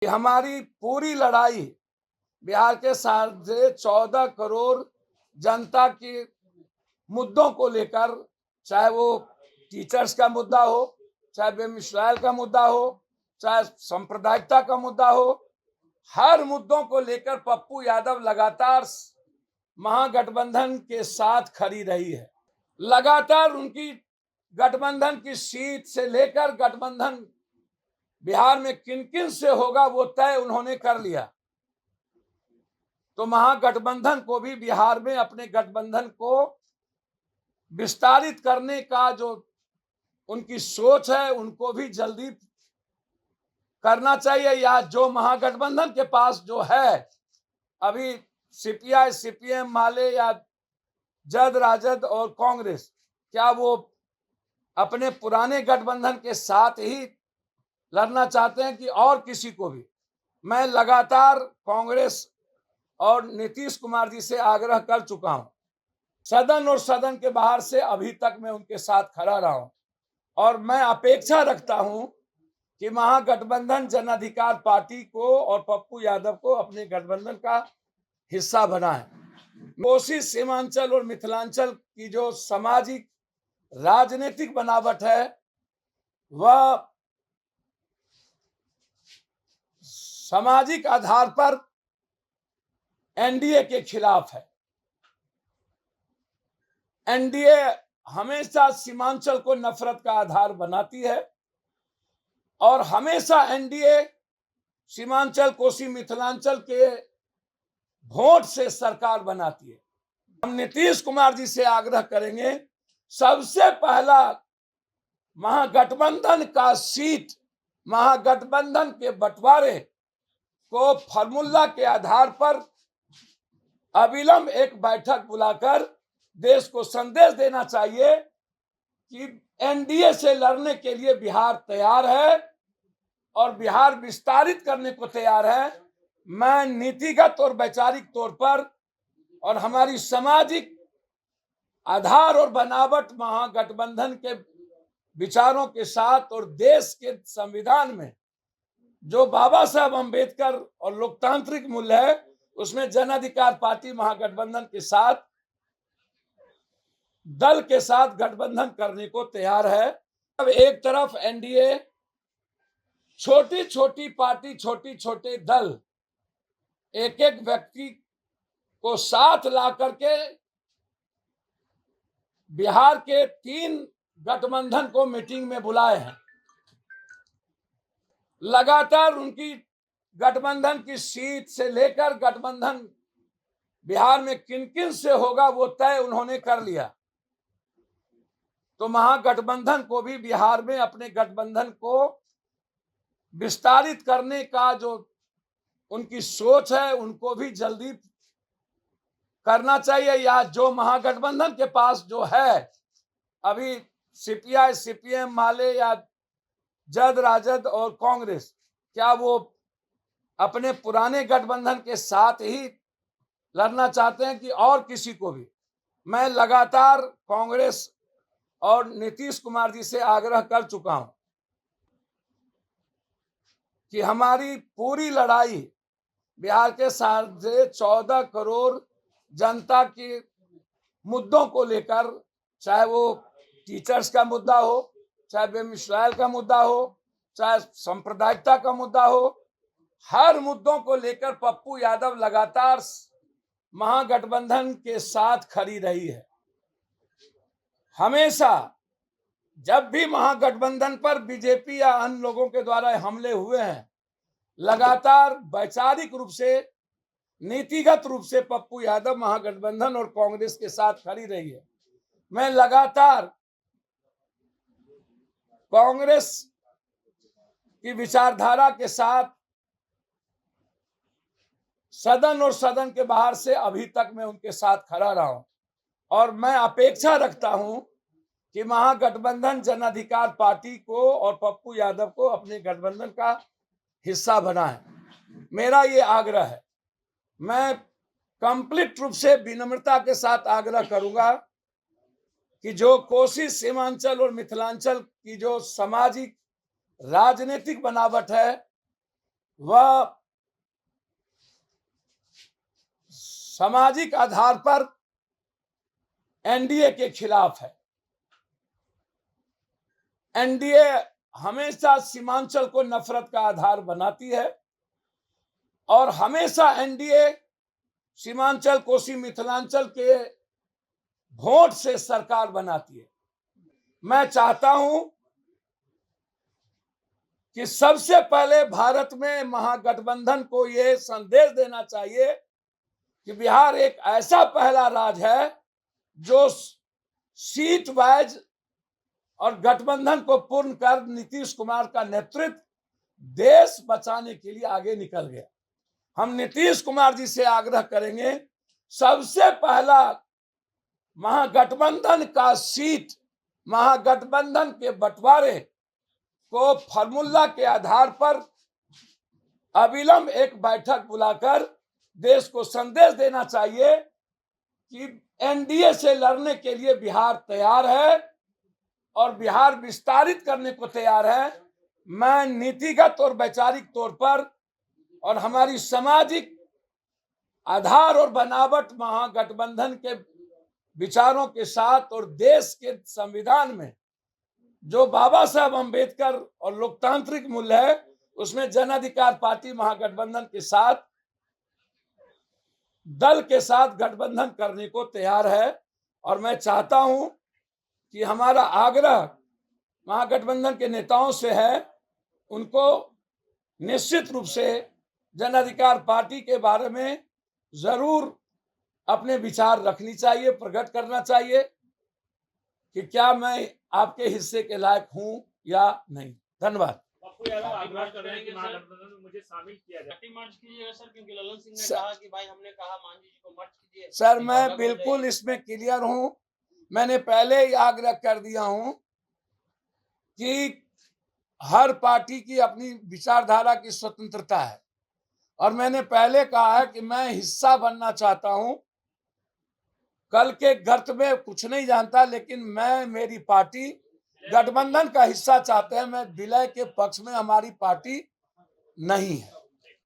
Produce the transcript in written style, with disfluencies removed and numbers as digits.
कि हमारी पूरी लड़ाई बिहार के 14.5 करोड़ जनता के मुद्दों को लेकर, चाहे वो टीचर्स का मुद्दा हो, चाहे बेमिसाइल का मुद्दा हो, चाहे सांप्रदायिकता का मुद्दा हो, हर मुद्दों को लेकर पप्पू यादव लगातार महागठबंधन के साथ खड़ी रही है। लगातार उनकी गठबंधन की सीट से लेकर गठबंधन बिहार में किन किन से होगा वो तय उन्होंने कर लिया। तो महागठबंधन को भी बिहार में अपने गठबंधन को विस्तारित करने का जो उनकी सोच है उनको भी जल्दी करना चाहिए। या जो महागठबंधन के पास जो है अभी सीपीआई, सीपीएम, माले या जद, राजद और कांग्रेस, क्या वो अपने पुराने गठबंधन के साथ ही लड़ना चाहते हैं कि और किसी को भी? मैं लगातार कांग्रेस और नीतीश कुमार जी से आग्रह कर चुका हूं, सदन और सदन के बाहर से अभी तक मैं उनके साथ खड़ा रहा हूं और मैं अपेक्षा रखता हूं कि महागठबंधन जन अधिकार पार्टी को और पप्पू यादव को अपने गठबंधन का हिस्सा बनाए। कोसी, सीमांचल और मिथिलांचल की जो सामाजिक राजनीतिक बनावट है वह सामाजिक आधार पर एनडीए के खिलाफ है। एनडीए हमेशा सीमांचल को नफरत का आधार बनाती है और हमेशा एनडीए सीमांचल, कोसी, मिथिलांचल के वोट से सरकार बनाती है। हम नीतीश कुमार जी से आग्रह करेंगे, सबसे पहला महागठबंधन का सीट, महागठबंधन के बंटवारे को फार्मूला के आधार पर अविलंब एक बैठक बुलाकर देश को संदेश देना चाहिए कि एनडीए से लड़ने के लिए बिहार तैयार है और बिहार विस्तारित करने को तैयार है। मैं नीतिगत और वैचारिक तौर पर और हमारी सामाजिक आधार और बनावट महागठबंधन के विचारों के साथ और देश के संविधान में जो बाबा साहब अंबेडकर और लोकतांत्रिक मूल्य है उसमें जन अधिकार पार्टी महागठबंधन के साथ, दल के साथ गठबंधन करने को तैयार है। अब एक तरफ एनडीए, छोटी छोटी पार्टी, छोटे छोटे दल, एक एक व्यक्ति को साथ ला करके बिहार के 3 गठबंधन को मीटिंग में बुलाए हैं। लगातार उनकी गठबंधन की सीट से लेकर गठबंधन बिहार में किन किन से होगा वो तय उन्होंने कर लिया। तो महागठबंधन को भी बिहार में अपने गठबंधन को विस्तारित करने का जो उनकी सोच है उनको भी जल्दी करना चाहिए। या जो महागठबंधन के पास जो है अभी सीपीआई, सीपीएम, माले या जद, राजद और कांग्रेस, क्या वो अपने पुराने गठबंधन के साथ ही लड़ना चाहते हैं कि और किसी को भी? मैं लगातार कांग्रेस और नीतीश कुमार जी से आग्रह कर चुका हूं कि हमारी पूरी लड़ाई बिहार के 14.5 करोड़ जनता के मुद्दों को लेकर, चाहे वो टीचर्स का मुद्दा हो, चाहे बेमिसाइल का मुद्दा हो, चाहे सांप्रदायिकता का मुद्दा हो, हर मुद्दों को लेकर पप्पू यादव लगातार महागठबंधन के साथ खड़ी रही है। हमेशा जब भी महागठबंधन पर बीजेपी या अन्य लोगों के द्वारा हमले हुए हैं, लगातार वैचारिक रूप से, नीतिगत रूप से पप्पू यादव महागठबंधन और कांग्रेस के साथ खड़ी रही है। मैं लगातार कांग्रेस की विचारधारा के साथ सदन और सदन के बाहर से अभी तक मैं उनके साथ खड़ा रहा हूं और मैं अपेक्षा रखता हूं कि महागठबंधन जन अधिकार पार्टी को और पप्पू यादव को अपने गठबंधन का हिस्सा बनाए। मेरा ये आग्रह है। मैं कंप्लीट रूप से विनम्रता के साथ आग्रह करूंगा कि जो कोसी, सीमांचल और मिथिलांचल की जो सामाजिक राजनीतिक बनावट है वह सामाजिक आधार पर एनडीए के खिलाफ है। एनडीए हमेशा सीमांचल को नफरत का आधार बनाती है और हमेशा एनडीए सीमांचल, कोसी, मिथिलांचल के वोट से सरकार बनाती है। मैं चाहता हूं कि सबसे पहले भारत में महागठबंधन को यह संदेश देना चाहिए कि बिहार एक ऐसा पहला राज्य है जो सीट वाइज और गठबंधन को पूर्ण कर नीतीश कुमार का नेतृत्व देश बचाने के लिए आगे निकल गया। हम नीतीश कुमार जी से आग्रह करेंगे, सबसे पहला महागठबंधन का सीट, महागठबंधन के बंटवारे को फार्मूला के आधार पर अविलंब एक बैठक बुलाकर देश को संदेश देना चाहिए कि एनडीए से लड़ने के लिए बिहार तैयार है और बिहार विस्तारित करने को तैयार है। मैं नीतिगत और वैचारिक तौर पर और हमारी सामाजिक आधार और बनावट महागठबंधन के विचारों के साथ और देश के संविधान में जो बाबा साहब अम्बेडकर और लोकतांत्रिक मूल्य है, उसमें जन अधिकार पार्टी महागठबंधन के साथ, दल के साथ गठबंधन करने को तैयार है। और मैं चाहता हूं कि हमारा आग्रह महागठबंधन के नेताओं से है, उनको निश्चित रूप से जन अधिकार पार्टी के बारे में जरूर अपने विचार रखनी चाहिए, प्रकट करना चाहिए कि क्या मैं आपके हिस्से के लायक हूं या नहीं। धन्यवाद। मुझे शामिल किया जाए, मार्च कीजिएगा सर, क्योंकि ललन सिंह ने कहा कि भाई हमने कहा मांझी जी को मर्ज कीजिए। सर, मैं बिल्कुल इसमें क्लियर हूं। मैंने पहले ही आग्रह कर दिया हूं कि हर पार्टी की अपनी विचारधारा की स्वतंत्रता है और मैंने पहले कहा है कि मैं हिस्सा बनना चाहता हूं। कल के गर्त में कुछ नहीं जानता, लेकिन मैं, मेरी पार्टी गठबंधन का हिस्सा चाहते हैं। मैं विलय के पक्ष में हमारी पार्टी नहीं है।